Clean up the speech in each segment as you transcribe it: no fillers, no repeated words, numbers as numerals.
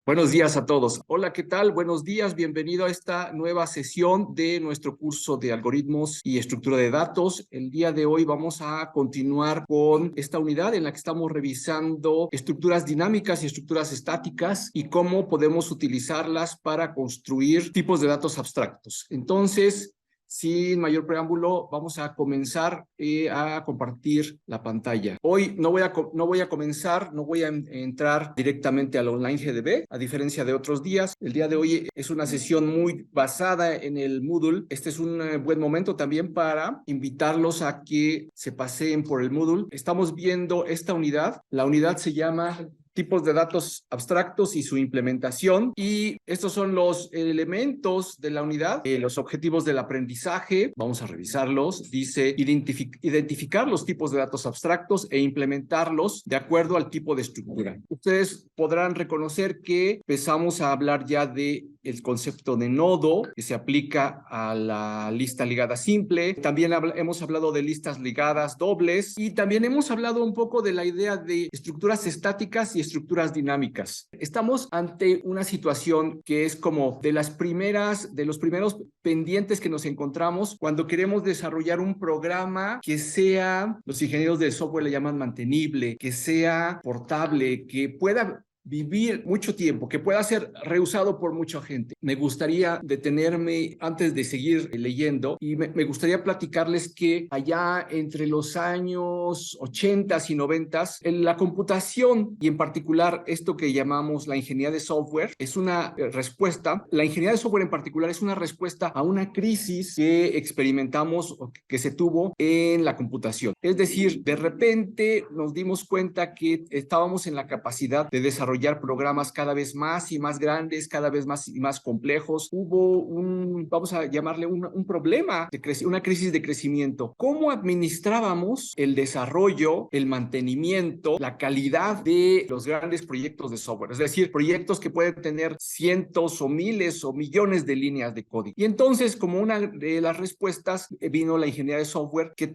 Buenos días a todos. Hola, ¿qué tal? Buenos días. Bienvenido a esta nueva sesión de nuestro curso de algoritmos y estructura de datos. El día de hoy vamos a continuar con esta unidad en la que estamos revisando estructuras dinámicas y estructuras estáticas y cómo podemos utilizarlas para construir tipos de datos abstractos. Entonces, sin mayor preámbulo, vamos a comenzar a compartir la pantalla. Hoy no voy a entrar directamente al Online GDB, a diferencia de otros días. El día de hoy es una sesión muy basada en el Moodle. Este es un buen momento también para invitarlos a que se paseen por el Moodle. Estamos viendo esta unidad. La unidad se llama tipos de datos abstractos y su implementación. Y estos son los elementos de la unidad, los objetivos del aprendizaje. Vamos a revisarlos. Dice identificar los tipos de datos abstractos e implementarlos de acuerdo al tipo de estructura. Ustedes podrán reconocer que empezamos a hablar ya de el concepto de nodo, que se aplica a la lista ligada simple. También hemos hablado de listas ligadas dobles y también hemos hablado un poco de la idea de estructuras estáticas y estructuras dinámicas. Estamos ante una situación que es como de los primeros pendientes que nos encontramos cuando queremos desarrollar un programa que sea, los ingenieros del software le llaman mantenible, que sea portable, que pueda vivir mucho tiempo, que pueda ser reusado por mucha gente. Me gustaría detenerme antes de seguir leyendo y me gustaría platicarles que allá entre los años 80 y 90, en la computación y en particular esto que llamamos la ingeniería de software es una respuesta, la ingeniería de software en particular es una respuesta a una crisis que experimentamos o que se tuvo en la computación. Es decir, de repente nos dimos cuenta que estábamos en la capacidad de desarrollar programas cada vez más y más grandes, cada vez más y más complejos. Hubo vamos a llamarle un problema, una crisis de crecimiento. ¿Cómo administrábamos el desarrollo, el mantenimiento, la calidad de los grandes proyectos de software? Es decir, proyectos que pueden tener cientos o miles o millones de líneas de código. Y entonces, como una de las respuestas, vino la ingeniería de software que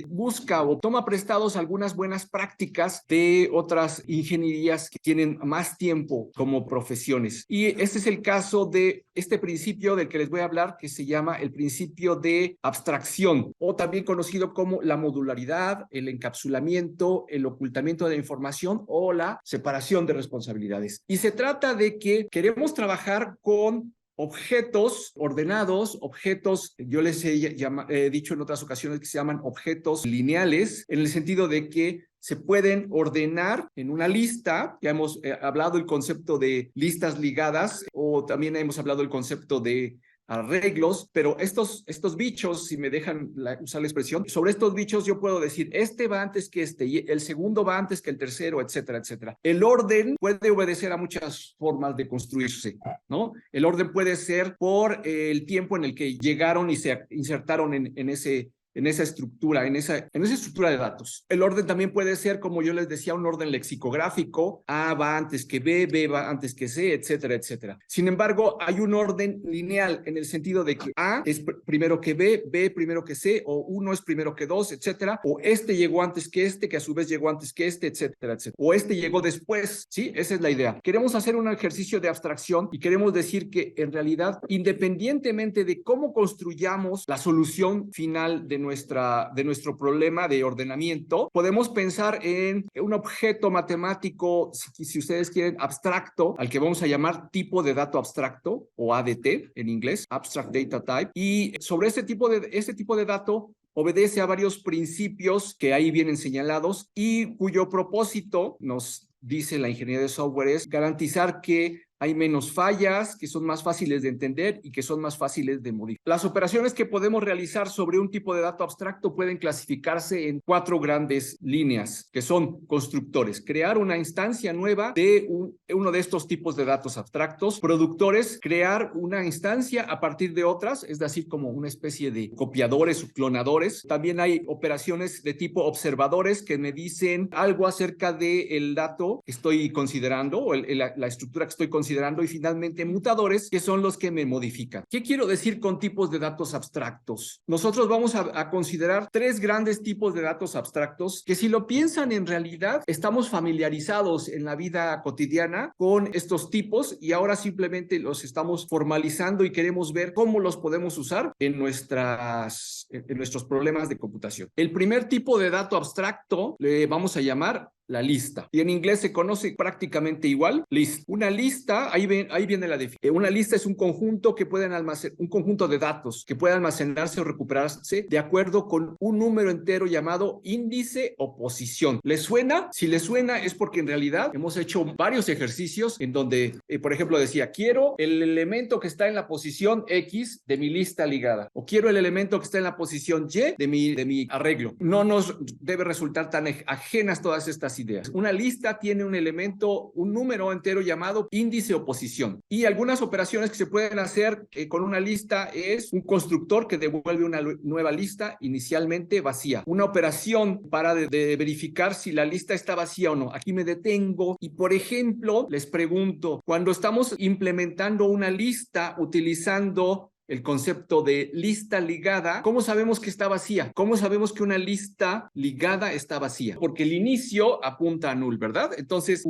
busca o toma prestados algunas buenas prácticas de otras ingenierías que tienen más tiempo como profesiones. Y este es el caso de este principio del que les voy a hablar, que se llama el principio de abstracción, o también conocido como la modularidad, el encapsulamiento, el ocultamiento de la información o la separación de responsabilidades. Y se trata de que queremos trabajar con objetos ordenados, objetos, yo les he dicho en otras ocasiones que se llaman objetos lineales, en el sentido de que se pueden ordenar en una lista. Ya hemos hablado el concepto de listas ligadas o también hemos hablado el concepto de arreglos, pero estos bichos, si me dejan usar la expresión, sobre estos bichos yo puedo decir, este va antes que este, y el segundo va antes que el tercero, etcétera, etcétera. El orden puede obedecer a muchas formas de construirse, ¿no? El orden puede ser por el tiempo en el que llegaron y se insertaron en esa estructura, en esa estructura de datos. El orden también puede ser, como yo les decía, un orden lexicográfico. A va antes que B va antes que C, etcétera, etcétera. Sin embargo, hay un orden lineal en el sentido de que A es primero que B primero que C, o 1 es primero que 2, etcétera. O este llegó antes que este, que a su vez llegó antes que este, etcétera, etcétera. O este llegó después, ¿sí? Esa es la idea. Queremos hacer un ejercicio de abstracción y queremos decir que en realidad, independientemente de cómo construyamos la solución final de nuestro problema de ordenamiento, podemos pensar en un objeto matemático, si ustedes quieren, abstracto, al que vamos a llamar tipo de dato abstracto o ADT en inglés, Abstract Data Type, y sobre este tipo de dato obedece a varios principios que ahí vienen señalados y cuyo propósito, nos dice la ingeniería de software, es garantizar que hay menos fallas, que son más fáciles de entender y que son más fáciles de modificar. Las operaciones que podemos realizar sobre un tipo de dato abstracto pueden clasificarse en 4 grandes líneas, que son constructores, crear una instancia nueva de uno de estos tipos de datos abstractos; productores, crear una instancia a partir de otras, es decir, como una especie de copiadores o clonadores. También hay operaciones de tipo observadores que me dicen algo acerca del dato que estoy considerando o la estructura que estoy considerando, considerando, y finalmente mutadores, que son los que me modifican. ¿Qué quiero decir con tipos de datos abstractos? Nosotros vamos a considerar tres grandes tipos de datos abstractos que, si lo piensan, en realidad estamos familiarizados en la vida cotidiana con estos tipos y ahora simplemente los estamos formalizando y queremos ver cómo los podemos usar en nuestros problemas de computación. El primer tipo de dato abstracto le vamos a llamar la lista. Y en inglés se conoce prácticamente igual, list. Una lista, ahí viene la definición. Una lista es un conjunto que pueden almacenar, un conjunto de datos que puede almacenarse o recuperarse de acuerdo con un número entero llamado índice o posición. ¿Les suena? Si les suena es porque en realidad hemos hecho varios ejercicios en donde, por ejemplo, decía, quiero el elemento que está en la posición X de mi lista ligada, o quiero el elemento que está en la posición Y de mi arreglo. No nos debe resultar tan ajenas todas estas ideas. Una lista tiene un elemento, un número entero llamado índice o posición. Y algunas operaciones que se pueden hacer con una lista es un constructor que devuelve una nueva lista inicialmente vacía. Una operación para de verificar si la lista está vacía o no. Aquí me detengo y, por ejemplo, les pregunto, cuando estamos implementando una lista utilizando el concepto de lista ligada, ¿cómo sabemos que está vacía? ¿Cómo sabemos que una lista ligada está vacía? Porque el inicio apunta a null, ¿verdad? Entonces,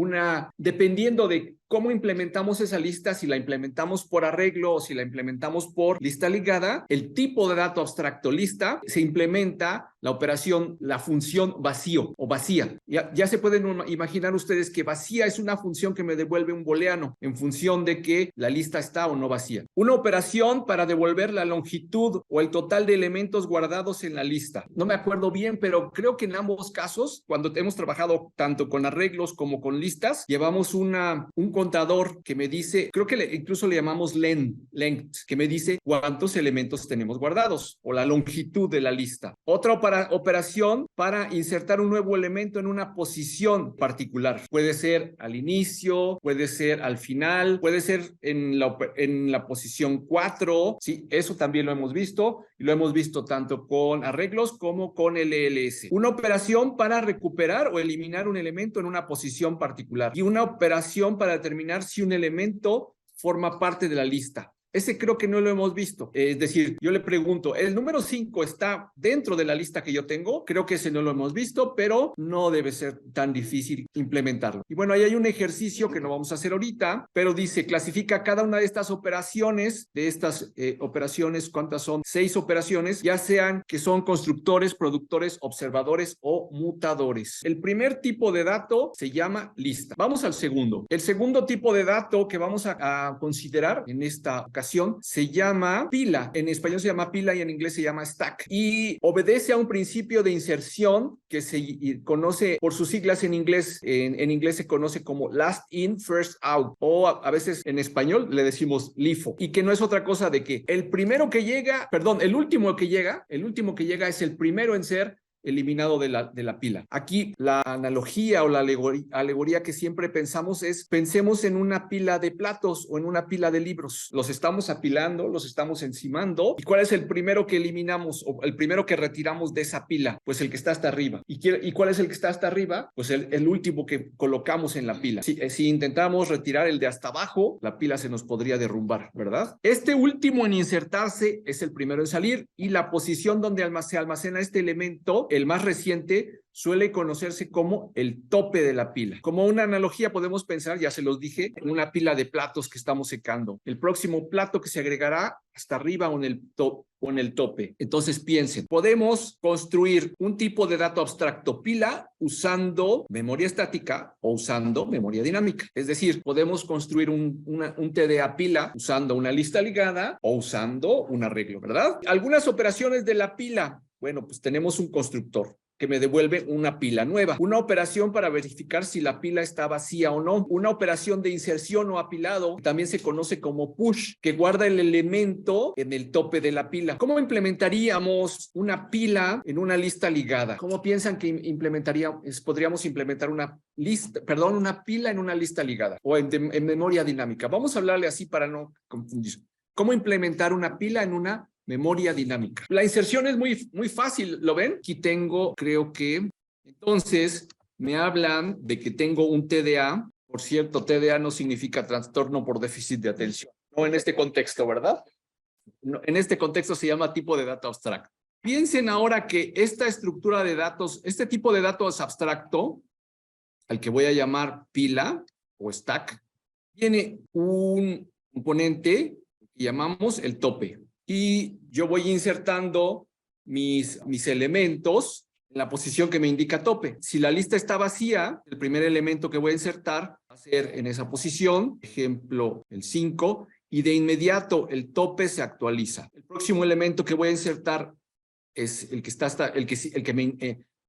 dependiendo de cómo implementamos esa lista, si la implementamos por arreglo o si la implementamos por lista ligada, el tipo de dato abstracto lista, se implementa la operación, la función vacío o vacía. Ya se pueden imaginar ustedes que vacía es una función que me devuelve un booleano en función de que la lista está o no vacía. Una operación para devolver la longitud o el total de elementos guardados en la lista. No me acuerdo bien, pero creo que en ambos casos, cuando hemos trabajado tanto con arreglos como con listas, llevamos un contador que me dice, creo que incluso le llamamos length, que me dice cuántos elementos tenemos guardados o la longitud de la lista. Otra operación para insertar un nuevo elemento en una posición particular. Puede ser al inicio, puede ser al final, puede ser en la posición 4. Sí, eso también lo hemos visto y lo hemos visto tanto con arreglos como con LLS. Una operación para recuperar o eliminar un elemento en una posición particular y una operación para determinar si un elemento forma parte de la lista. Ese creo que no lo hemos visto. Es decir, yo le pregunto, ¿el número 5 está dentro de la lista que yo tengo? Creo que ese no lo hemos visto, pero no debe ser tan difícil implementarlo. Y bueno, ahí hay un ejercicio que no vamos a hacer ahorita, pero dice, clasifica cada una de estas operaciones, ¿cuántas son? 6 operaciones, ya sean que son constructores, productores, observadores o mutadores. El primer tipo de dato se llama lista. Vamos al segundo. El segundo tipo de dato que vamos a considerar en esta ocasión se llama pila. En español se llama pila y en inglés se llama stack. Y obedece a un principio de inserción que se conoce por sus siglas en inglés. En inglés se conoce como last in, first out. O a veces en español le decimos LIFO. Y que no es otra cosa de que el último que llega es el primero en ser eliminado de la pila. Aquí la analogía o la alegoría que siempre pensamos es, pensemos en una pila de platos o en una pila de libros. Los estamos apilando, los estamos encimando. ¿Y cuál es el primero que eliminamos o el primero que retiramos de esa pila? Pues el que está hasta arriba. ¿Y cuál es el que está hasta arriba? Pues el último que colocamos en la pila. Si intentamos retirar el de hasta abajo, la pila se nos podría derrumbar, ¿verdad? Este último en insertarse es el primero en salir y la posición donde se almacena este elemento, el más reciente, suele conocerse como el tope de la pila. Como una analogía podemos pensar, ya se los dije, en una pila de platos que estamos secando. El próximo plato que se agregará hasta arriba o en el tope. Entonces piensen, podemos construir un tipo de dato abstracto pila usando memoria estática o usando memoria dinámica. Es decir, podemos construir un TDA pila usando una lista ligada o usando un arreglo, ¿verdad? Algunas operaciones de la pila. Bueno, pues tenemos un constructor que me devuelve una pila nueva. Una operación para verificar si la pila está vacía o no. Una operación de inserción o apilado, que también se conoce como push, que guarda el elemento en el tope de la pila. ¿Cómo implementaríamos una pila en una lista ligada? ¿Cómo piensan que podríamos implementar una pila en una lista ligada o en memoria dinámica? Vamos a hablarle así para no confundir. ¿Cómo implementar una pila en una memoria dinámica? La inserción es muy fácil, ¿lo ven? Aquí tengo, entonces me hablan de que tengo un TDA Por cierto, TDA no significa trastorno por déficit de atención. No en este contexto, ¿verdad? No, en este contexto se llama tipo de dato abstracto. Piensen ahora que esta estructura de datos, este tipo de datos abstracto, al que voy a llamar pila o stack, tiene un componente que llamamos el tope. Y yo voy insertando mis elementos en la posición que me indica tope. Si la lista está vacía, el primer elemento que voy a insertar va a ser en esa posición, ejemplo, el 5, y de inmediato el tope se actualiza. El próximo elemento que voy a insertar es el que está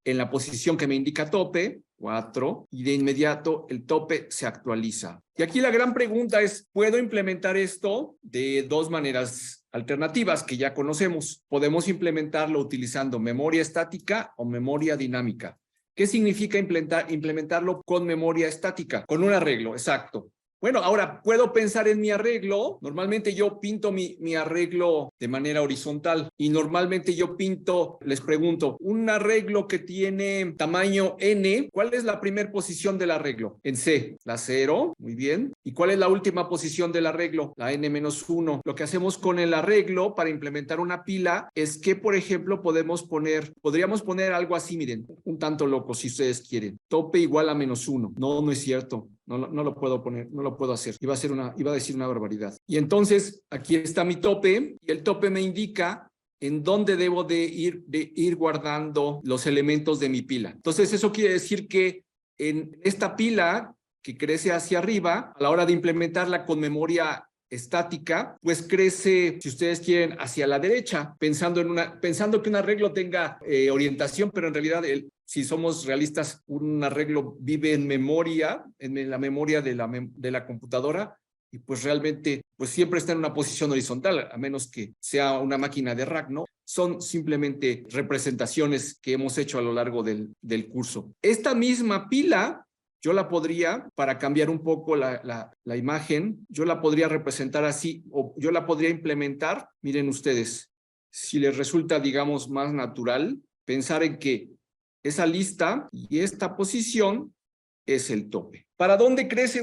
en la posición que me indica tope, 4, y de inmediato el tope se actualiza. Y aquí la gran pregunta es, ¿puedo implementar esto de dos maneras alternativas que ya conocemos? Podemos implementarlo utilizando memoria estática o memoria dinámica. ¿Qué significa implementarlo con memoria estática? Con un arreglo, exacto. Bueno, ahora puedo pensar en mi arreglo. Normalmente yo pinto mi arreglo de manera horizontal y normalmente yo pinto, les pregunto, un arreglo que tiene tamaño n, ¿cuál es la primera posición del arreglo? En C, la 0, muy bien. ¿Y cuál es la última posición del arreglo? La n-1. Lo que hacemos con el arreglo para implementar una pila es que, por ejemplo, podríamos poner algo así, miren, un tanto loco si ustedes quieren. Tope igual a -1. No, no es cierto. No lo puedo poner, no lo puedo hacer. Iba a decir una barbaridad. Y entonces, aquí está mi tope, y el tope me indica en dónde debo de ir guardando los elementos de mi pila. Entonces, eso quiere decir que en esta pila que crece hacia arriba, a la hora de implementarla con memoria estática, pues crece, si ustedes quieren, hacia la derecha, pensando que un arreglo tenga orientación, pero en realidad si somos realistas, un arreglo vive en memoria, en la memoria de la computadora, y pues realmente pues siempre está en una posición horizontal, a menos que sea una máquina de rack, ¿no? Son simplemente representaciones que hemos hecho a lo largo del curso. Esta misma pila, yo la podría, para cambiar un poco la imagen, yo la podría representar así, o yo la podría implementar, miren ustedes, si les resulta, digamos, más natural, pensar en que esa lista y esta posición es el tope. ¿Para dónde crece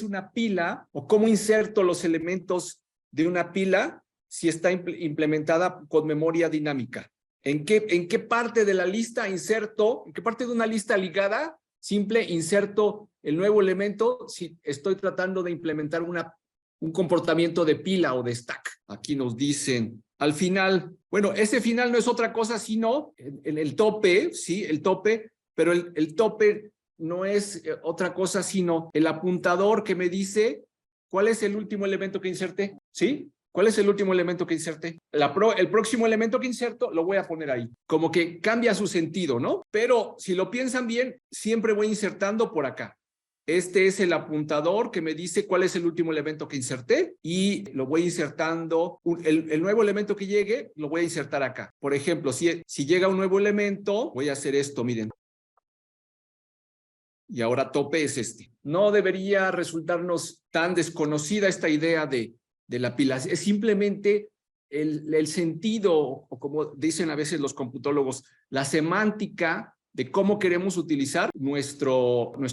una pila o cómo inserto los elementos de una pila si está implementada con memoria dinámica? ¿En qué parte de la lista inserto, en qué parte de una lista ligada simple inserto el nuevo elemento si estoy tratando de implementar un comportamiento de pila o de stack? Aquí nos dicen al final, bueno, ese final no es otra cosa sino el tope, sí, el tope, pero el tope no es otra cosa sino el apuntador que me dice cuál es el último elemento que inserté, ¿sí? ¿Cuál es el último elemento que inserté? El próximo elemento que inserto lo voy a poner ahí. Como que cambia su sentido, ¿no? Pero si lo piensan bien, siempre voy insertando por acá. Este es el apuntador que me dice cuál es el último elemento que inserté y lo voy insertando. El nuevo elemento que llegue lo voy a insertar acá. Por ejemplo, si llega un nuevo elemento, voy a hacer esto, miren. Y ahora tope es este. No debería resultarnos tan desconocida esta idea de la pila. Es simplemente el sentido, o como dicen a veces los computólogos, la semántica de cómo queremos utilizar nuestra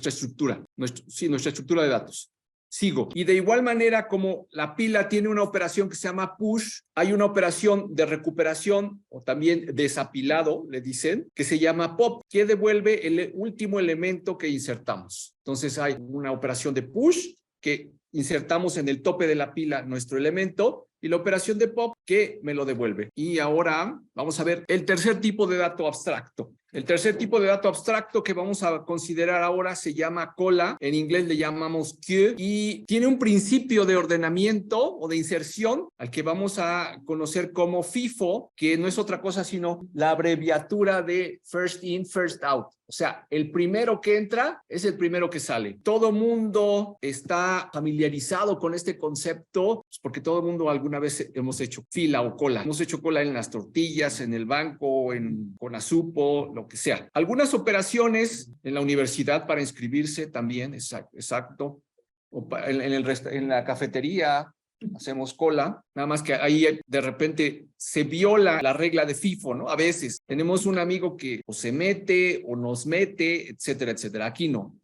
estructura, nuestra estructura de datos. Sigo. Y de igual manera como la pila tiene una operación que se llama push, hay una operación de recuperación o también desapilado, le dicen, que se llama pop, que devuelve el último elemento que insertamos. Entonces hay una operación de push que insertamos en el tope de la pila nuestro elemento y la operación de pop que me lo devuelve. Y ahora vamos a ver el tercer tipo de dato abstracto. El tercer tipo de dato abstracto que vamos a considerar ahora se llama cola, en inglés le llamamos queue, y tiene un principio de ordenamiento o de inserción al que vamos a conocer como FIFO, que no es otra cosa sino la abreviatura de first in, first out. O sea, el primero que entra es el primero que sale. Todo mundo está familiarizado con este concepto porque todo mundo alguna vez hemos hecho fila o cola. Hemos hecho cola en las tortillas, en el banco, en Conasupo, lo que sea. Algunas operaciones en la universidad para inscribirse también, exacto. O en la cafetería, hacemos cola, nada más que ahí de repente se viola la regla de FIFO, ¿no? A veces tenemos un amigo que o se mete o nos mete, etcétera, etcétera. Aquí no.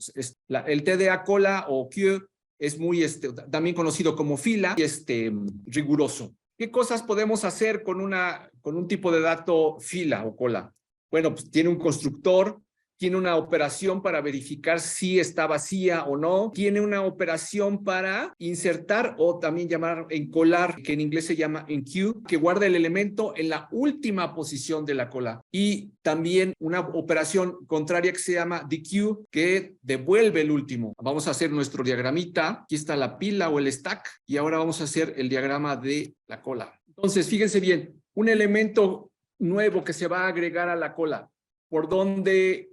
El TDA cola o Q es muy, también conocido como fila y riguroso. ¿Qué cosas podemos hacer con un tipo de dato fila o cola? Bueno, pues tiene un constructor, tiene una operación para verificar si está vacía o no, tiene una operación para insertar o también llamar encolar, que en inglés se llama enqueue, que guarda el elemento en la última posición de la cola, y también una operación contraria que se llama dequeue, que devuelve el último. Vamos a hacer nuestro diagramita, aquí está la pila o el stack, y ahora vamos a hacer el diagrama de la cola. Entonces, fíjense bien, un elemento nuevo que se va a agregar a la cola, ¿por dónde?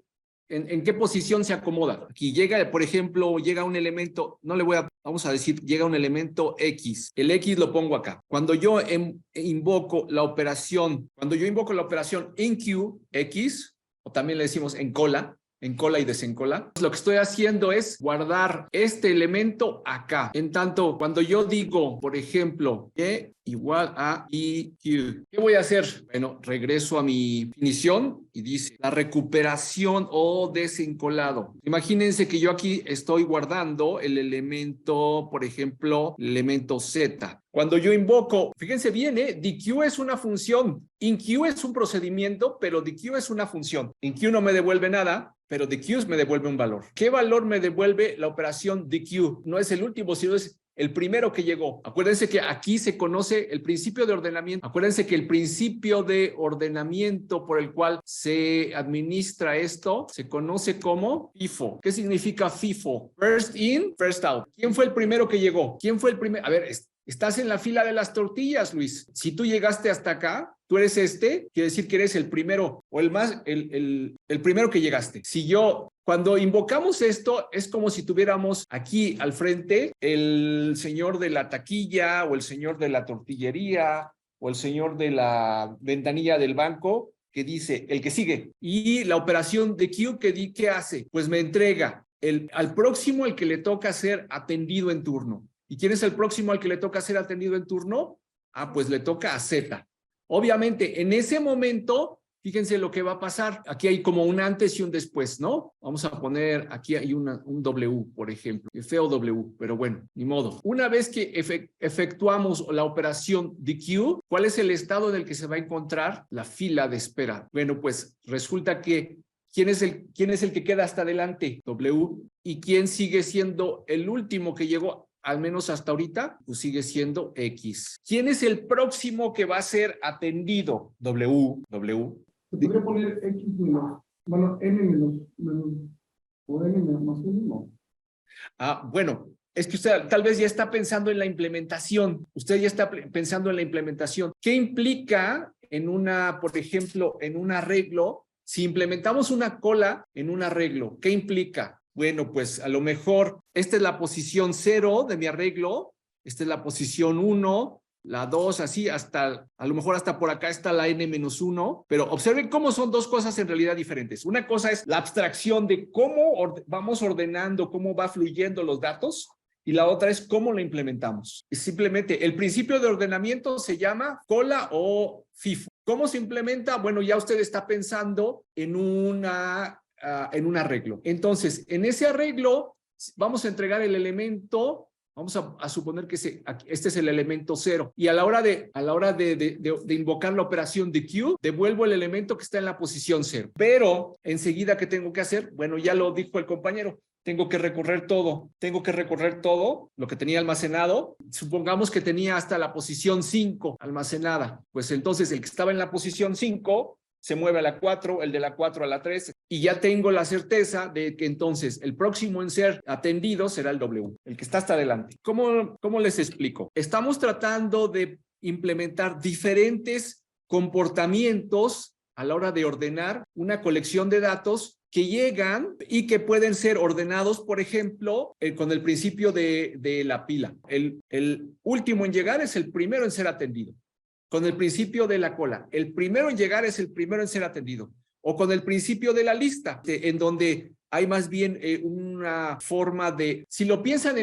¿En qué posición se acomoda? Aquí llega, por ejemplo, llega un elemento, vamos a decir, llega un elemento X. El X lo pongo acá. Cuando yo invoco la operación enqueue X, o también le decimos encola y desencola, lo que estoy haciendo es guardar este elemento acá. En tanto, cuando yo digo, por ejemplo, que igual a EQ, ¿qué voy a hacer? Bueno, regreso a mi definición y dice la recuperación o desencolado. Imagínense que yo aquí estoy guardando el elemento, por ejemplo, el elemento Z. Cuando yo invoco, fíjense bien, dequeue es una función, enqueue es un procedimiento, pero dequeue es una función. Enqueue no me devuelve nada, pero dequeue me devuelve un valor. ¿Qué valor me devuelve la operación dequeue? No es el último, sino es el primero que llegó. Acuérdense que aquí se conoce el principio de ordenamiento. Acuérdense que el principio de ordenamiento por el cual se administra esto se conoce como FIFO. ¿Qué significa FIFO? First in, first out. ¿Quién fue el primero que llegó? ¿Quién fue el primero? A ver, estás en la fila de las tortillas, Luis. Si tú llegaste hasta acá, tú eres quiere decir que eres el primero o el primero que llegaste. Cuando invocamos esto, es como si tuviéramos aquí al frente el señor de la taquilla o el señor de la tortillería o el señor de la ventanilla del banco que dice el que sigue. Y la operación de Q, ¿qué hace? Pues me entrega al próximo el que le toca ser atendido en turno. ¿Y quién es el próximo al que le toca ser atendido en turno? Pues le toca a Z. Obviamente, en ese momento, fíjense lo que va a pasar. Aquí hay como un antes y un después, ¿no? Vamos a poner, aquí hay un W, por ejemplo. Qué feo W, pero bueno, ni modo. Una vez que efectuamos la operación dequeue, ¿cuál es el estado en el que se va a encontrar? La fila de espera. Bueno, pues resulta que ¿quién es el que queda hasta adelante? W. ¿Y quién sigue siendo el último que llegó? Al menos hasta ahorita, pues sigue siendo X. ¿Quién es el próximo que va a ser atendido? W. Se podría poner X menos, bueno, N menos, o N más 1. Bueno, es que usted tal vez ya está pensando en la implementación. Usted ya está pensando en la implementación. ¿Qué implica por ejemplo, en un arreglo? Si implementamos una cola en un arreglo, ¿qué implica? Bueno, pues a lo mejor esta es la posición 0 de mi arreglo, esta es la posición 1, la 2, así a lo mejor hasta por acá está la N-1, pero observen cómo son dos cosas en realidad diferentes. Una cosa es la abstracción de cómo vamos ordenando, cómo va fluyendo los datos, y la otra es cómo lo implementamos. Y simplemente el principio de ordenamiento se llama cola o FIFO. ¿Cómo se implementa? Bueno, ya usted está pensando en un arreglo. Entonces, en ese arreglo vamos a entregar el elemento, vamos a suponer que este es el elemento 0, y a la hora de invocar la operación dequeue, devuelvo el elemento que está en la posición 0. Pero enseguida, ¿qué tengo que hacer? Bueno, ya lo dijo el compañero. Tengo que recorrer todo lo que tenía almacenado. Supongamos que tenía hasta la posición 5 almacenada. Pues entonces el que estaba en la posición 5 se mueve a la 4, el de la 4 a la 3, y ya tengo la certeza de que entonces el próximo en ser atendido será el W, el que está hasta adelante. ¿Cómo les explico? Estamos tratando de implementar diferentes comportamientos a la hora de ordenar una colección de datos que llegan y que pueden ser ordenados, por ejemplo, con el principio de la pila. El último en llegar es el primero en ser atendido. Con el principio de la cola, el primero en llegar es el primero en ser atendido. o con el principio de la lista, en donde hay más bien una forma de, si lo piensan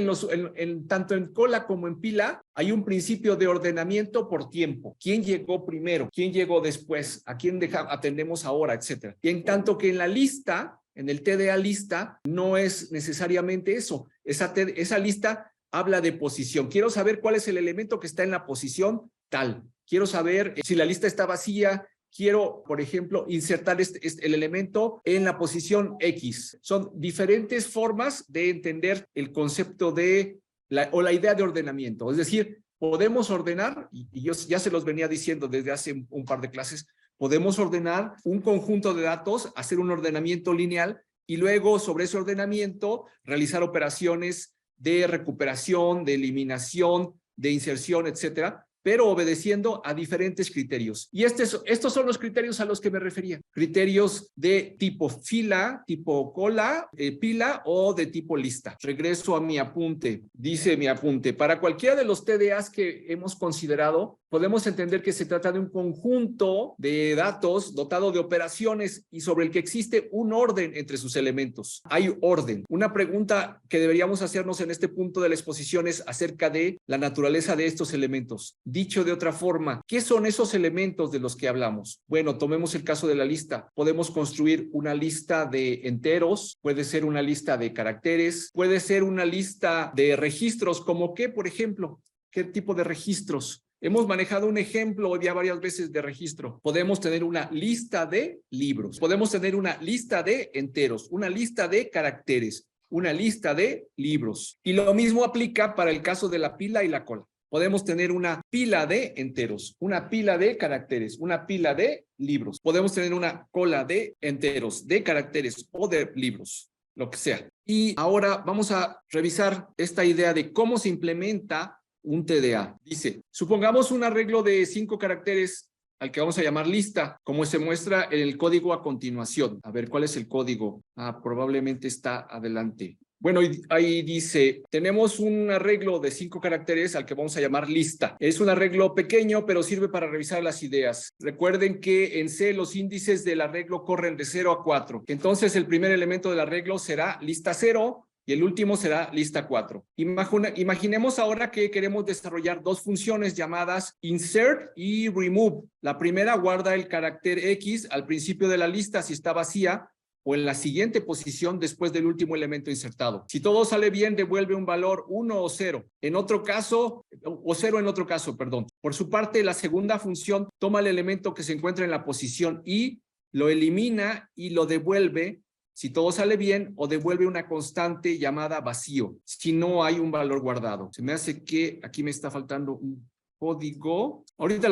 tanto en cola como en pila, hay un principio de ordenamiento por tiempo. ¿Quién llegó primero? ¿Quién llegó después? ¿A quién atendemos ahora? Etcétera. Y en tanto que en la lista, en el TDA lista, no es necesariamente eso. Esa lista habla de posición. Quiero saber cuál es el elemento que está en la posición tal. Quiero saber si la lista está vacía. Quiero, por ejemplo, insertar el elemento en la posición X. Son diferentes formas de entender el concepto o la idea de ordenamiento. Es decir, podemos ordenar, y yo ya se los venía diciendo desde hace un par de clases, podemos ordenar un conjunto de datos, hacer un ordenamiento lineal y luego sobre ese ordenamiento realizar operaciones de recuperación, de eliminación, de inserción, etcétera, pero obedeciendo a diferentes criterios. Y estos son los criterios a los que me refería. Criterios de tipo fila, tipo cola, pila o de tipo lista. Regreso a mi apunte. Dice mi apunte, para cualquiera de los TDAs que hemos considerado, podemos entender que se trata de un conjunto de datos dotado de operaciones y sobre el que existe un orden entre sus elementos. Hay orden. Una pregunta que deberíamos hacernos en este punto de la exposición es acerca de la naturaleza de estos elementos. Dicho de otra forma, ¿qué son esos elementos de los que hablamos? Bueno, tomemos el caso de la lista. Podemos construir una lista de enteros, puede ser una lista de caracteres, puede ser una lista de registros, como qué, por ejemplo, ¿qué tipo de registros? Hemos manejado un ejemplo ya varias veces de registro. Podemos tener una lista de libros, podemos tener una lista de enteros, una lista de caracteres, una lista de libros. Y lo mismo aplica para el caso de la pila y la cola. Podemos tener una pila de enteros, una pila de caracteres, una pila de libros. Podemos tener una cola de enteros, de caracteres o de libros, lo que sea. Y ahora vamos a revisar esta idea de cómo se implementa un TDA. Dice, supongamos un arreglo de 5 caracteres al que vamos a llamar lista, como se muestra en el código a continuación. A ver, ¿cuál es el código? Probablemente está adelante. Bueno, ahí dice, tenemos un arreglo de 5 caracteres al que vamos a llamar lista. Es un arreglo pequeño, pero sirve para revisar las ideas. Recuerden que en C los índices del arreglo corren de 0 a 4. Entonces, el primer elemento del arreglo será lista 0 y el último será lista 4. Imaginemos ahora que queremos desarrollar 2 funciones llamadas insert y remove. La primera guarda el carácter X al principio de la lista si está vacía, o en la siguiente posición después del último elemento insertado. Si todo sale bien, devuelve un valor 1 o 0. En otro caso, o 0 en otro caso, perdón. Por su parte, la segunda función toma el elemento que se encuentra en la posición Y, lo elimina y lo devuelve, si todo sale bien, o devuelve una constante llamada vacío, si no hay un valor guardado. Se me hace que aquí me está faltando un código. Ahorita,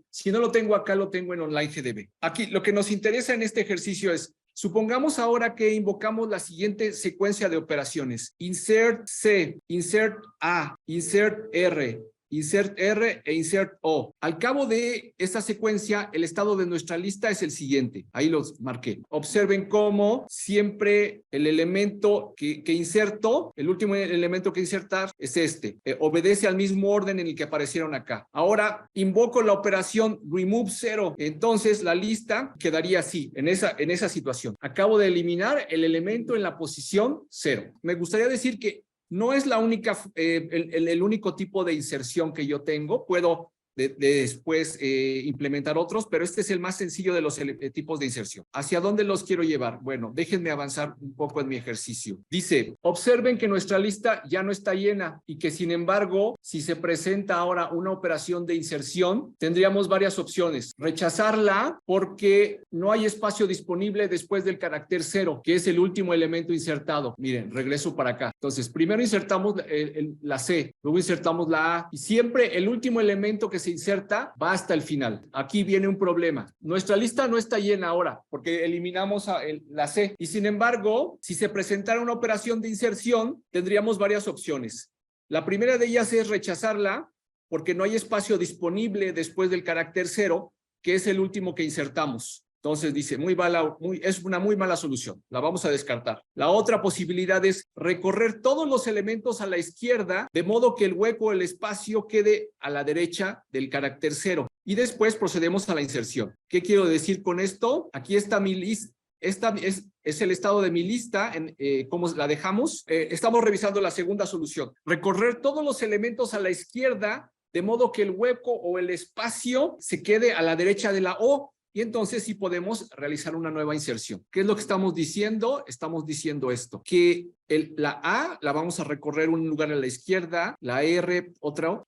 si no lo tengo acá, lo tengo en Online GDB. Aquí, lo que nos interesa en este ejercicio es, supongamos ahora que invocamos la siguiente secuencia de operaciones. Insert C, insert A, insert R, insert R e insert O. Al cabo de esta secuencia, el estado de nuestra lista es el siguiente. Ahí los marqué. Observen cómo siempre el elemento que inserto, el último elemento que insertar es este. Obedece al mismo orden en el que aparecieron acá. Ahora invoco la operación remove 0. Entonces la lista quedaría así, en esa situación. Acabo de eliminar el elemento en la posición 0. Me gustaría decir que no es la única, el único tipo de inserción que yo tengo. Puedo después implementar otros, pero este es el más sencillo de los tipos de inserción. ¿Hacia dónde los quiero llevar? Bueno, déjenme avanzar un poco en mi ejercicio. Dice, observen que nuestra lista ya no está llena y que sin embargo, si se presenta ahora una operación de inserción, tendríamos varias opciones. Rechazarla porque no hay espacio disponible después del carácter 0, que es el último elemento insertado. Miren, regreso para acá. Entonces, primero insertamos la C, luego insertamos la A y siempre el último elemento que se inserta va hasta el final. Aquí viene un problema. Nuestra lista no está llena ahora porque eliminamos la C y sin embargo, si se presentara una operación de inserción, tendríamos varias opciones. La primera de ellas es rechazarla porque no hay espacio disponible después del carácter 0, que es el último que insertamos. Entonces dice, es una muy mala solución, la vamos a descartar. La otra posibilidad es recorrer todos los elementos a la izquierda, de modo que el hueco, el espacio quede a la derecha del carácter 0. y después procedemos a la inserción. ¿Qué quiero decir con esto? Aquí está mi lista. Esta es el estado de mi lista, ¿cómo la dejamos? Estamos revisando la segunda solución. Recorrer todos los elementos a la izquierda, de modo que el hueco o el espacio se quede a la derecha de la O, y entonces sí podemos realizar una nueva inserción. ¿Qué es lo que estamos diciendo? Estamos diciendo esto, que la A la vamos a recorrer un lugar a la izquierda, la R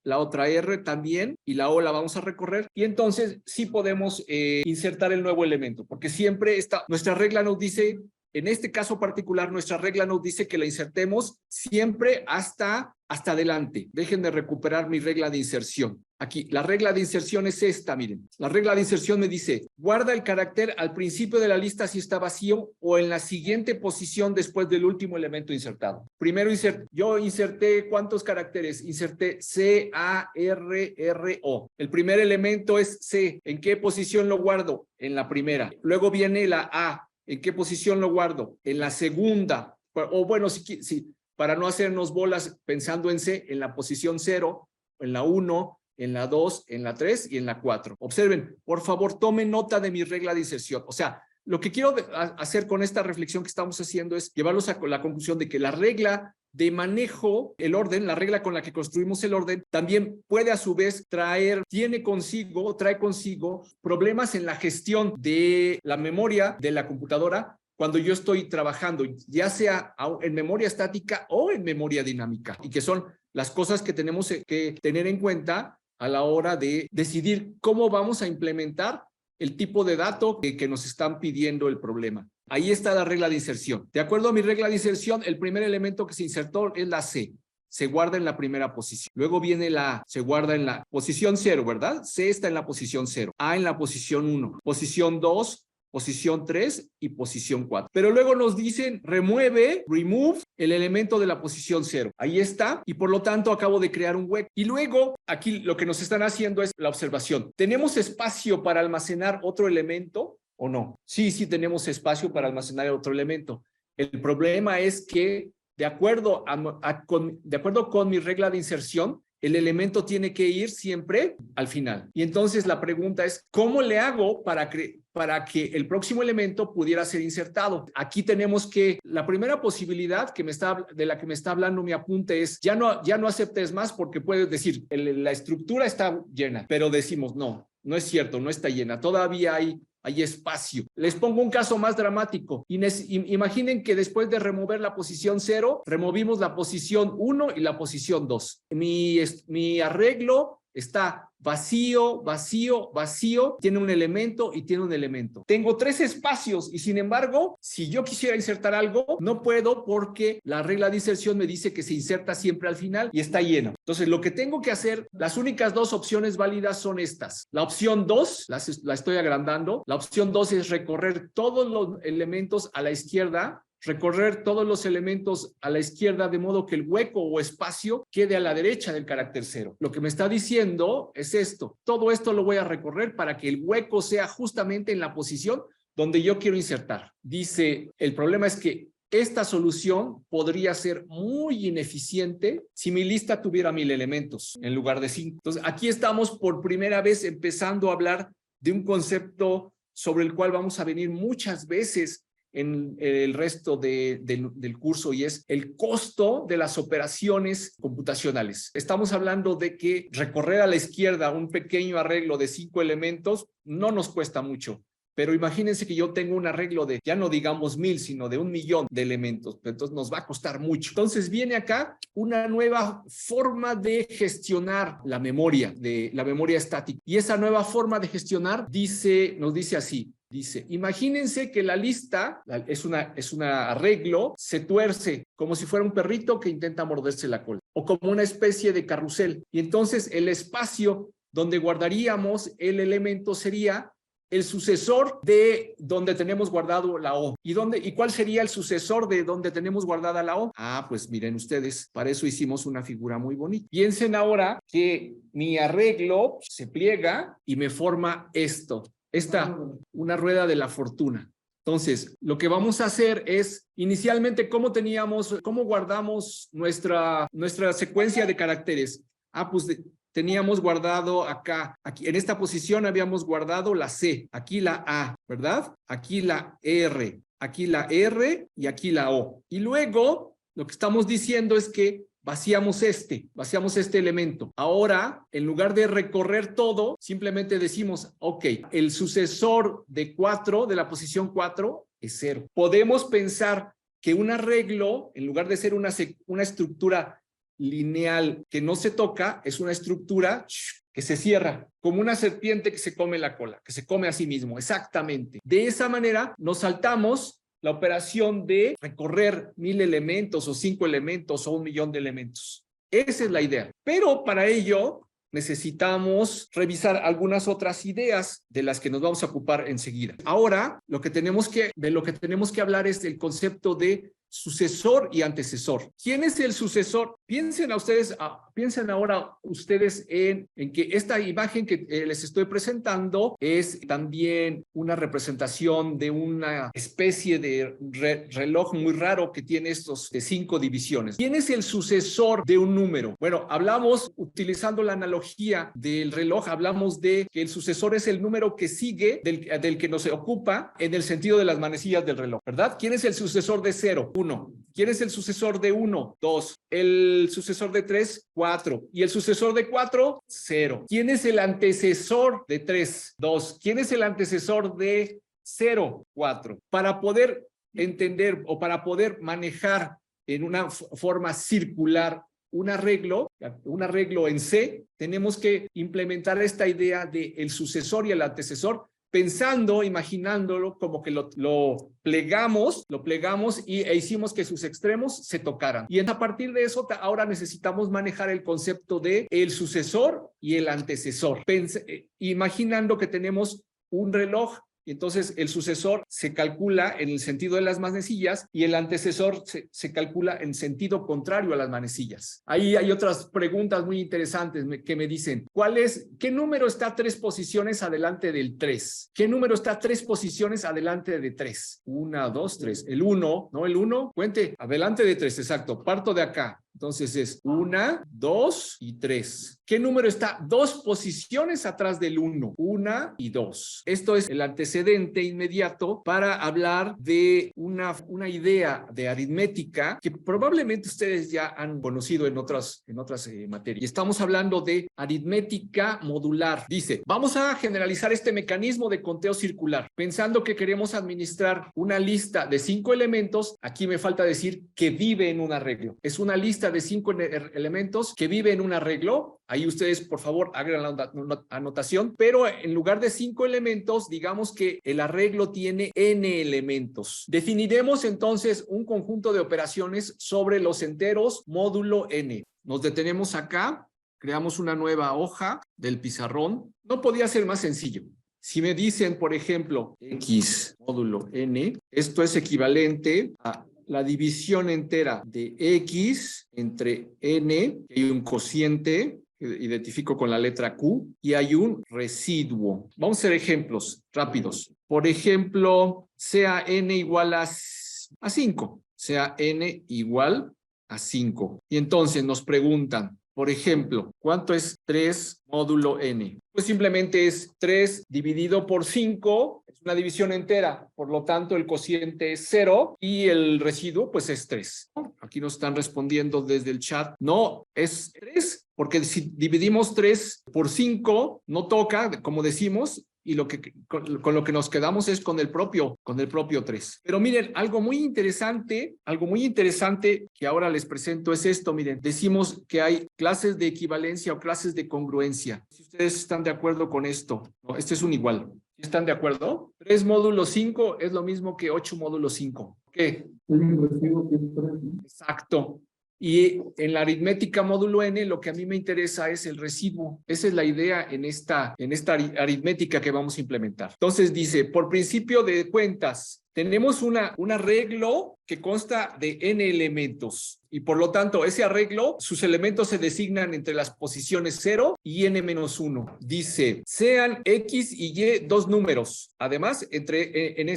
la otra R también, y la O la vamos a recorrer, y entonces sí podemos insertar el nuevo elemento, porque siempre nuestra regla nos dice, en este caso particular, nuestra regla nos dice que la insertemos siempre hasta adelante. Déjenme recuperar mi regla de inserción. Aquí, la regla de inserción es esta, miren. La regla de inserción me dice, guarda el carácter al principio de la lista si está vacío o en la siguiente posición después del último elemento insertado. Primero yo inserté, ¿cuántos caracteres? Inserté C, A, R, R, O. El primer elemento es C. ¿En qué posición lo guardo? En la primera. Luego viene la A. ¿En qué posición lo guardo? En la segunda. O bueno, si para no hacernos bolas pensando en C, en la posición 0, en la 1, en la 2, en la 3 y en la 4. Observen, por favor, tomen nota de mi regla de inserción. O sea, lo que quiero hacer con esta reflexión que estamos haciendo es llevarlos a la conclusión de que la regla de manejo, el orden, la regla con la que construimos el orden, también puede a su vez trae consigo problemas en la gestión de la memoria de la computadora cuando yo estoy trabajando, ya sea en memoria estática o en memoria dinámica, y que son las cosas que tenemos que tener en cuenta a la hora de decidir cómo vamos a implementar el tipo de dato que nos están pidiendo el problema. Ahí está la regla de inserción. De acuerdo a mi regla de inserción, el primer elemento que se insertó es la C. Se guarda en la primera posición. Luego viene la A, se guarda en la posición 0, ¿verdad? C está en la posición 0. A en la posición 1. Posición 2, posición 3 y posición 4. Pero luego nos dicen remove el elemento de la posición 0. Ahí está, y por lo tanto acabo de crear un hueco. Y luego aquí lo que nos están haciendo es la observación. ¿Tenemos espacio para almacenar otro elemento o no? Sí, sí tenemos espacio para almacenar otro elemento. El problema es que de acuerdo con mi regla de inserción, el elemento tiene que ir siempre al final. Y entonces la pregunta es, ¿cómo le hago para que el próximo elemento pudiera ser insertado? Aquí tenemos que, la primera posibilidad de la que me está hablando mi apunte es, ya no aceptes más porque puedes decir, la estructura está llena, pero decimos, no es cierto, no está llena, todavía hay espacio. Les pongo un caso más dramático. Imaginen que después de remover la posición 0, removimos la posición 1 y la posición 2. Mi arreglo está vacío, tiene un elemento y tiene un elemento. Tengo 3 espacios y sin embargo, si yo quisiera insertar algo, no puedo porque la regla de inserción me dice que se inserta siempre al final y está lleno. Entonces, lo que tengo que hacer, las únicas 2 opciones válidas son estas. La opción 2, la estoy agrandando, la opción 2 es recorrer todos los elementos a la izquierda, recorrer todos los elementos a la izquierda de modo que el hueco o espacio quede a la derecha del carácter 0. Lo que me está diciendo es esto. Todo esto lo voy a recorrer para que el hueco sea justamente en la posición donde yo quiero insertar. Dice, el problema es que esta solución podría ser muy ineficiente si mi lista tuviera 1000 elementos en lugar de 5. Entonces, aquí estamos por primera vez empezando a hablar de un concepto sobre el cual vamos a venir muchas veces en el resto del curso, y es el costo de las operaciones computacionales. Estamos hablando de que recorrer a la izquierda un pequeño arreglo de 5 elementos no nos cuesta mucho. Pero imagínense que yo tengo un arreglo de, ya no digamos 1000, sino de 1.000.000 de elementos. Entonces nos va a costar mucho. Entonces viene acá una nueva forma de gestionar la memoria estática. Y esa nueva forma de gestionar nos dice así. Dice, imagínense que la lista es un arreglo, se tuerce como si fuera un perrito que intenta morderse la cola, o como una especie de carrusel. Y entonces el espacio donde guardaríamos el elemento sería el sucesor de donde tenemos guardado la O. ¿Y cuál sería el sucesor de donde tenemos guardada la O? Ah, pues miren ustedes, para eso hicimos una figura muy bonita. Piensen ahora que mi arreglo se pliega y me forma esto. Una rueda de la fortuna. Entonces, lo que vamos a hacer es, inicialmente, ¿cómo guardamos nuestra secuencia de caracteres? Ah, pues teníamos guardado acá, aquí en esta posición habíamos guardado la C, aquí la A, ¿verdad? Aquí la R, aquí la R y aquí la O. Y luego lo que estamos diciendo es que vaciamos este elemento. Ahora, en lugar de recorrer todo, simplemente decimos, ok, el sucesor de 4, de la posición 4, es 0. Podemos pensar que un arreglo, en lugar de ser una estructura lineal que no se toca, es una estructura que se cierra, como una serpiente que se come la cola, que se come a sí mismo, exactamente. De esa manera nos saltamos la operación de recorrer 1000 elementos o 5 elementos o 1.000.000 de elementos. Esa es la idea. Pero para ello necesitamos revisar algunas otras ideas de las que nos vamos a ocupar enseguida. Ahora, de lo que tenemos que hablar es del concepto de sucesor y antecesor. ¿Quién es el sucesor? Piensen ahora ustedes en que esta imagen que les estoy presentando es también una representación de una especie de reloj muy raro que tiene estos 5 divisiones. ¿Quién es el sucesor de un número? Bueno, utilizando la analogía del reloj, hablamos de que el sucesor es el número que sigue del que nos ocupa en el sentido de las manecillas del reloj, ¿verdad? ¿Quién es el sucesor de 0? 1. ¿Quién es el sucesor de 1? 2. El sucesor de 3, 4. Y el sucesor de 4, 0. ¿Quién es el antecesor de 3? 2. ¿Quién es el antecesor de 0? 4. Para poder entender o para poder manejar en una forma circular un arreglo en C, tenemos que implementar esta idea de el sucesor y el antecesor, imaginándolo como que lo plegamos e hicimos que sus extremos se tocaran. Y a partir de eso, ahora necesitamos manejar el concepto de el sucesor y el antecesor. Imaginando que tenemos un reloj, y entonces el sucesor se calcula en el sentido de las manecillas y el antecesor se calcula en sentido contrario a las manecillas. Ahí hay otras preguntas muy interesantes que me dicen, ¿qué número está 3 posiciones adelante del 3? ¿Qué número está 3 posiciones adelante de 3? 1, 2, 3. El 1, ¿no? El 1, cuente, adelante de 3, exacto. Parto de acá. Entonces es 1, 2 y 3. ¿Qué número está 2 posiciones atrás del 1? 1 y 2. Esto es el antecedente inmediato para hablar de una idea de aritmética que probablemente ustedes ya han conocido en otras materias. Y estamos hablando de aritmética modular. Dice, vamos a generalizar este mecanismo de conteo circular. Pensando que queremos administrar una lista de 5 elementos, aquí me falta decir que vive en un arreglo. Es una lista de 5 elementos que vive en un arreglo. Ahí ustedes, por favor, hagan la anotación, pero en lugar de 5 elementos, digamos que el arreglo tiene n elementos. Definiremos entonces un conjunto de operaciones sobre los enteros módulo n. Nos detenemos acá, creamos una nueva hoja del pizarrón. No podía ser más sencillo. Si me dicen, por ejemplo, x módulo n, esto es equivalente a la división entera de x entre n, hay un cociente que identifico con la letra Q y hay un residuo. Vamos a hacer ejemplos rápidos. Por ejemplo, sea n igual a 5, sea n igual a 5. Y entonces nos preguntan, por ejemplo, ¿cuánto es 3 módulo n? Pues simplemente es 3 dividido por 5, es una división entera, por lo tanto el cociente es 0 y el residuo pues es 3. Aquí nos están respondiendo desde el chat, no, es 3, porque si dividimos 3 por 5, no toca, como decimos, y con lo que nos quedamos es con el propio 3. Pero miren, algo muy interesante que ahora les presento es esto, miren, decimos que hay clases de equivalencia o clases de congruencia. Si ustedes están de acuerdo con esto, no, este es un igual. ¿Están de acuerdo? 3 módulo 5 es lo mismo que 8 módulo 5. ¿Qué? Exacto. Y en la aritmética módulo n, lo que a mí me interesa es el residuo. Esa es la idea en esta aritmética que vamos a implementar. Entonces dice, por principio de cuentas, tenemos un arreglo que consta de n elementos. Y por lo tanto, ese arreglo, sus elementos se designan entre las posiciones 0 y n-1. Dice, sean x y y dos números. Además, en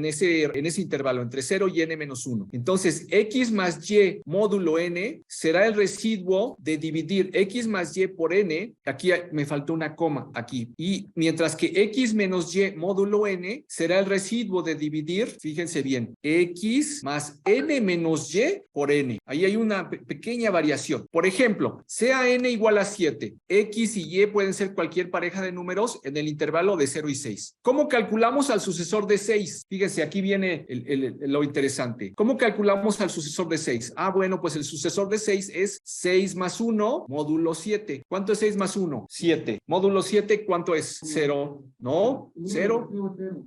ese intervalo, entre 0 y n-1. Entonces, x más y módulo n será el residuo de dividir x más y por n. Aquí me faltó una coma, aquí. Y mientras que x menos y módulo n será el residuo de dividir, fíjense bien, x más n menos y por n. Ahí hay una pequeña variación. Por ejemplo, sea n igual a 7, x y y pueden ser cualquier pareja de números en el intervalo de 0 y 6. ¿Cómo calculamos al sucesor de 6? Fíjense, aquí viene lo interesante. ¿Cómo calculamos al sucesor de 6? Ah, bueno, pues el sucesor de 6 es 6 más 1 módulo 7. ¿Cuánto es 6 más 1? 7. Módulo 7, ¿cuánto es? 0. ¿No? 0.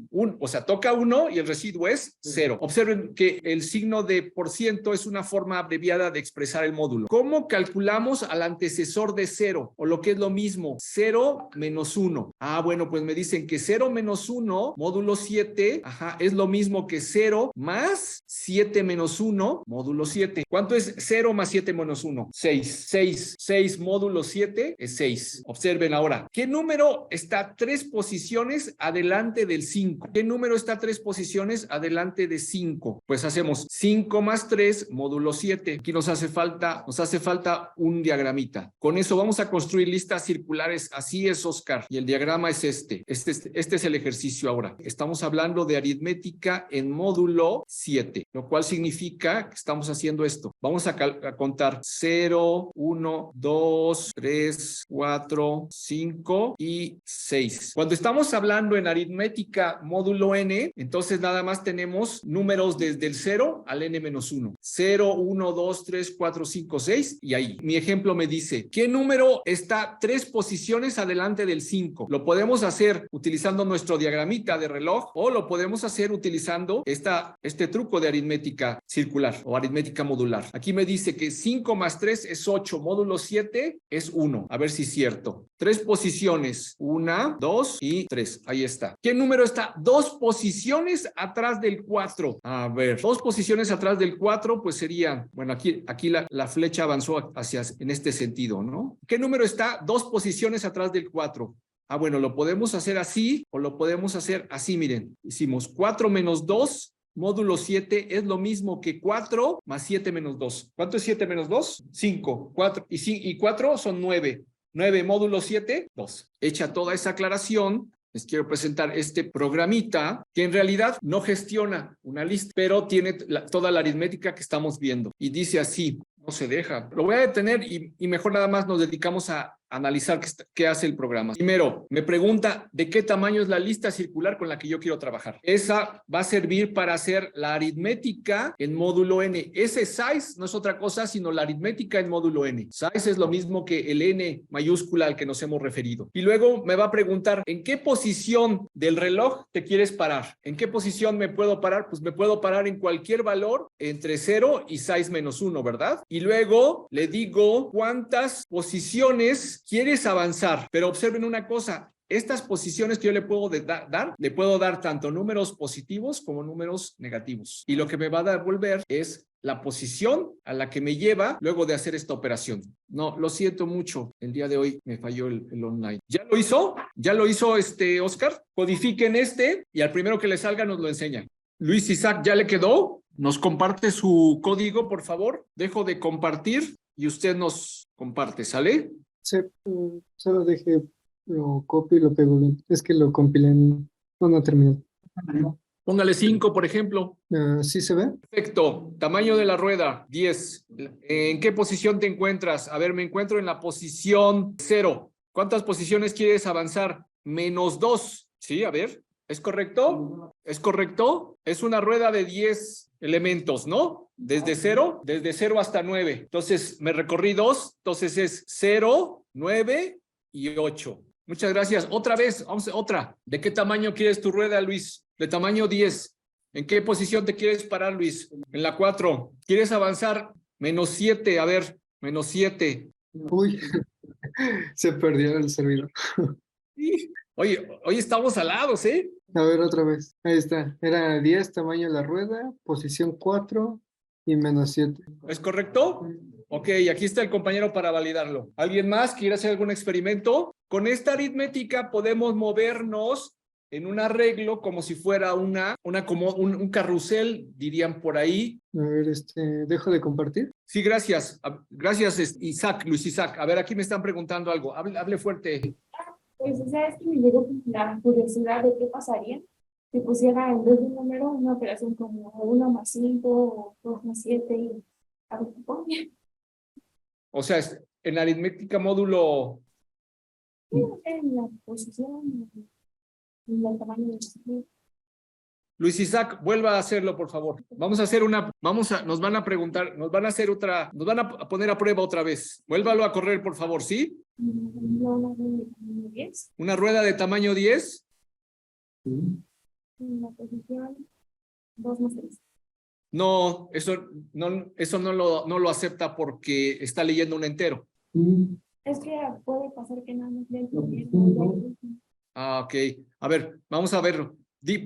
1. O sea, toca 1 y el residuo es 0. Observen que el signo de por ciento es una forma abreviada de expresar el módulo. ¿Cómo calculamos al antecesor de 0? O lo que es lo mismo, 0 menos 1. Ah, bueno, pues me dicen que 0 menos 1, módulo 7, es lo mismo que 0 más 7 menos 1, módulo 7. ¿Cuánto es 0 más 7 menos 1? 6. 6 módulo 7 es 6. Observen ahora, ¿qué número está 3 posiciones adelante del 5? ¿Qué número está 3 posiciones adelante de 5? Pues hacemos 5 más 3 módulo 7. Aquí nos hace falta un diagramita. Con eso vamos a construir listas circulares. Así es, Oscar. Y el diagrama es este. Este es el ejercicio ahora. Estamos hablando de aritmética en módulo 7, lo cual significa que estamos haciendo esto. Vamos a contar 0, 1, 2, 3, 4, 5 y 6. Cuando estamos hablando en aritmética módulo n, entonces nada más tenemos números desde el 0 al n-1. 0, 1, 2, 3, 4, 5, 6 y ahí. Mi ejemplo me dice, ¿qué número está 3 posiciones adelante del 5? Lo podemos hacer utilizando nuestro diagramita de reloj o lo podemos hacer utilizando este truco de aritmética circular o aritmética modular. Aquí me dice que 5 más 3 es 8, módulo 7 es 1. A ver si es cierto. 3 posiciones, 1, 2 y 3. Ahí está. ¿Qué número está 2 posiciones atrás del 4? A ver, 2 posiciones atrás del 4, pues sería, bueno, aquí la flecha avanzó en este sentido, ¿no? ¿Qué número está 2 posiciones atrás del 4? Ah, bueno, lo podemos hacer así o lo podemos hacer así, miren. Hicimos 4 menos 2, módulo 7 es lo mismo que 4 más 7 menos 2. ¿Cuánto es 7 menos 2? 5. 4 y 4 son 9. 9 módulo 7, 2. Hecha toda esa aclaración, les quiero presentar este programita que en realidad no gestiona una lista, pero tiene toda la aritmética que estamos viendo. Y dice así, no se deja. Lo voy a detener y mejor nada más nos dedicamos a analizar qué hace el programa. Primero, me pregunta de qué tamaño es la lista circular con la que yo quiero trabajar. Esa va a servir para hacer la aritmética en módulo n. Ese size no es otra cosa sino la aritmética en módulo n. Size es lo mismo que el n mayúscula al que nos hemos referido. Y luego me va a preguntar ¿en qué posición del reloj te quieres parar? ¿En qué posición me puedo parar? Pues me puedo parar en cualquier valor entre 0 y size menos 1, ¿verdad? Y luego le digo cuántas posiciones quieres avanzar, pero observen una cosa, estas posiciones que yo le puedo le puedo dar tanto números positivos como números negativos. Y lo que me va a devolver es la posición a la que me lleva luego de hacer esta operación. No, lo siento mucho, el día de hoy me falló el online. ¿Ya lo hizo? ¿Ya lo hizo Oscar? Codifiquen y al primero que le salga nos lo enseña. Luis Isaac, ¿ya le quedó? ¿Nos comparte su código, por favor? Dejo de compartir y usted nos comparte, ¿sale? Sí, solo dejé, lo copio y lo pego bien. Es que lo compilé no terminé. Póngale 5, por ejemplo. ¿Sí se ve? Perfecto. Tamaño de la rueda, 10. ¿En qué posición te encuentras? A ver, me encuentro en la posición 0. ¿Cuántas posiciones quieres avanzar? -2. Sí, a ver. ¿Es correcto? ¿Es correcto? Es una rueda de 10 elementos, ¿no? Desde 0 hasta 9. Entonces, me recorrí 2. Entonces es 0, 9 y 8. Muchas gracias. Otra vez, vamos a otra. ¿De qué tamaño quieres tu rueda, Luis? De tamaño 10. ¿En qué posición te quieres parar, Luis? En la 4. ¿Quieres avanzar? -7. A ver, -7. Uy, se perdió el servidor. Oye, hoy estamos alados, ¿eh? A ver, otra vez. Ahí está. Era 10, tamaño de la rueda, posición 4 y -7. ¿Es correcto? Ok, aquí está el compañero para validarlo. ¿Alguien más quiere hacer algún experimento? Con esta aritmética podemos movernos en un arreglo como si fuera como un carrusel, dirían por ahí. A ver, dejo de compartir. Sí, gracias. Gracias, Isaac, Luis Isaac. A ver, aquí me están preguntando algo. Hable fuerte. Pues, o sea, es que me llegó la curiosidad de qué pasaría si pusiera en vez de un número una operación como 1+5 o 2+7 y a ver qué pone. O sea, en aritmética módulo. En la posición, en el tamaño del sitio. Luis Isaac, vuelva a hacerlo, por favor. Nos van a preguntar, nos van a hacer otra, nos van a poner a prueba otra vez. Vuélvalo a correr, por favor, ¿sí? No, 10. Una rueda de tamaño 10. En la posición 2+3. No, eso no lo acepta porque está leyendo un entero. Es que puede pasar que nada más lea el No, primero. no. Ah, ok. A ver, vamos a verlo.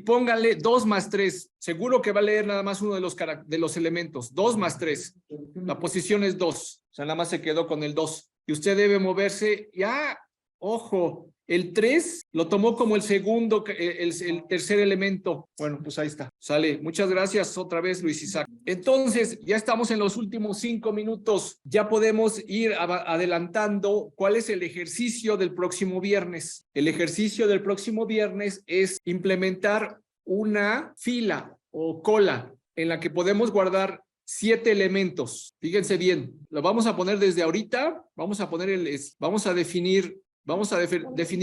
Póngale 2+3. Seguro que va a leer nada más uno de los elementos. 2+3. La posición es 2. O sea, nada más se quedó con el 2. Y usted debe moverse. Ya, ojo, el 3 lo tomó como el segundo, el tercer elemento. Bueno, pues ahí está. Sale. Muchas gracias otra vez, Luis Isaac. Entonces, ya estamos en los últimos 5 minutos. Ya podemos ir adelantando cuál es el ejercicio del próximo viernes. El ejercicio del próximo viernes es implementar una fila o cola en la que podemos guardar 7 elementos. Fíjense bien, lo vamos a poner desde ahorita. Vamos a definir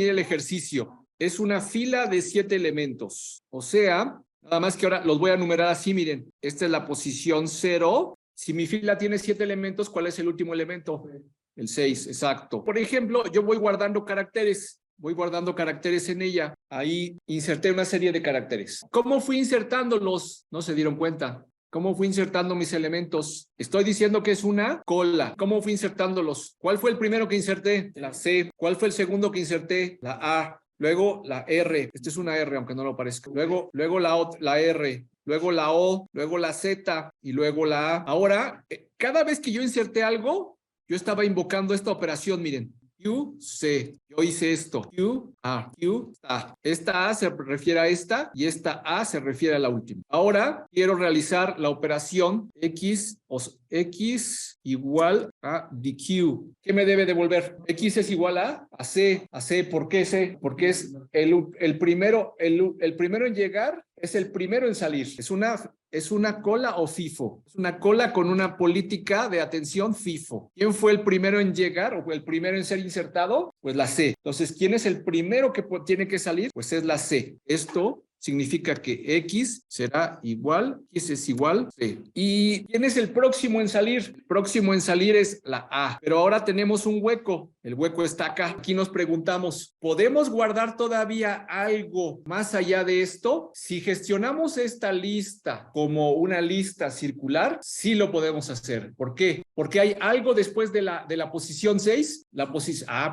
el ejercicio. Es una fila de 7 elementos. O sea, nada más que ahora los voy a numerar así, miren. Esta es la posición 0. Si mi fila tiene 7 elementos, ¿cuál es el último elemento? El 6, exacto. Por ejemplo, yo voy guardando caracteres. Voy guardando caracteres en ella. Ahí inserté una serie de caracteres. ¿Cómo fui insertándolos? No se dieron cuenta. ¿Cómo fui insertando mis elementos? Estoy diciendo que es una cola. ¿Cómo fui insertándolos? ¿Cuál fue el primero que inserté? La C. ¿Cuál fue el segundo que inserté? La A. Luego la R. Esta es una R, aunque no lo parezca. Luego la R. Luego la O. Luego la Z. Y luego la A. Ahora, cada vez que yo inserté algo, yo estaba invocando esta operación, miren. Q, C. Yo hice esto. Q, A. Q, A. Esta A se refiere a esta y esta A se refiere a la última. Ahora quiero realizar la operación X igual a DQ. ¿Qué me debe devolver? X es igual a C. A C, ¿por qué C? Porque es el primero en llegar, es el primero en salir. Es una cola o FIFO. Es una cola con una política de atención FIFO. ¿Quién fue el primero en llegar o el primero en ser insertado? Pues la C. Entonces, ¿quién es el primero que tiene que salir? Pues es la C. Esto significa que X será igual, X es igual C. ¿Y quién es el próximo en salir? El próximo en salir es la A. Pero ahora tenemos un hueco. El hueco está acá. Aquí nos preguntamos, ¿podemos guardar todavía algo más allá de esto? Si gestionamos esta lista como una lista circular, sí lo podemos hacer. ¿Por qué? Porque hay algo después de la posición 6.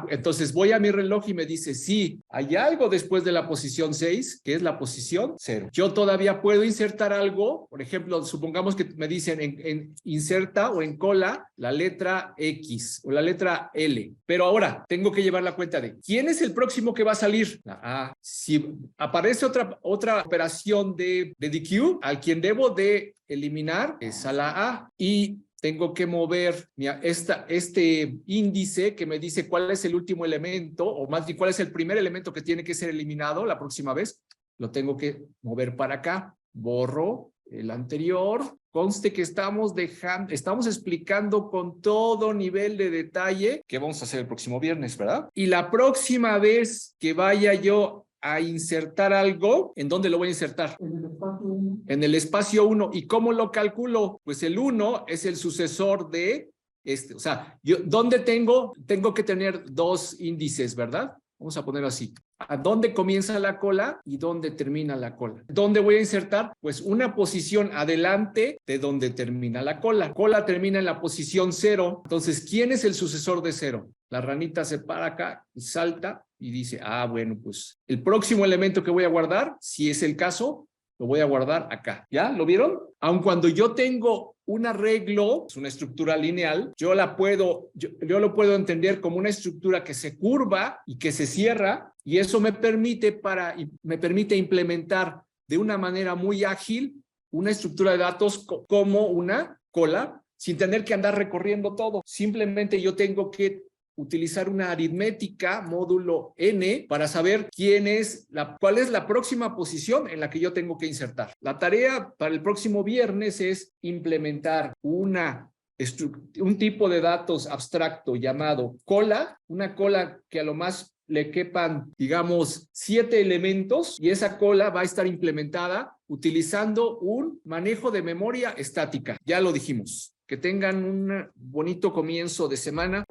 Entonces voy a mi reloj y me dice, sí, hay algo después de la posición 6, que es la posición 0. Yo todavía puedo insertar algo. Por ejemplo, supongamos que me dicen en inserta o en cola la letra X o la letra L. Pero ahora tengo que llevar la cuenta de ¿quién es el próximo que va a salir? La A. Si aparece otra operación de DQ, al quien debo de eliminar es a la A. Y tengo que mover este índice que me dice cuál es el último elemento, o más bien cuál es el primer elemento que tiene que ser eliminado la próxima vez. Lo tengo que mover para acá. Borro el anterior. Conste que estamos explicando con todo nivel de detalle qué vamos a hacer el próximo viernes, ¿verdad? Y la próxima vez que vaya yo a insertar algo, ¿en dónde lo voy a insertar? En el espacio 1. En el espacio 1. ¿Y cómo lo calculo? Pues el 1 es el sucesor de este. O sea, ¿dónde tengo que tener 2 índices, ¿verdad? Vamos a ponerlo así. ¿A dónde comienza la cola y dónde termina la cola? ¿Dónde voy a insertar? Pues una posición adelante de donde termina la cola. Cola termina en la posición 0. Entonces, ¿quién es el sucesor de 0? La ranita se para acá y salta y dice, bueno, pues el próximo elemento que voy a guardar, si es el caso, lo voy a guardar acá. ¿Ya? ¿Lo vieron? Aun cuando yo tengo un arreglo, es una estructura lineal, yo lo puedo entender como una estructura que se curva y que se cierra, y eso me permite implementar de una manera muy ágil una estructura de datos como una cola, sin tener que andar recorriendo todo. Simplemente yo tengo que utilizar una aritmética módulo n para saber cuál es la próxima posición en la que yo tengo que insertar. La tarea para el próximo viernes es implementar un tipo de datos abstracto llamado cola, una cola que a lo más le quepan, digamos, 7 elementos, y esa cola va a estar implementada utilizando un manejo de memoria estática. Ya lo dijimos. Que tengan un bonito comienzo de semana.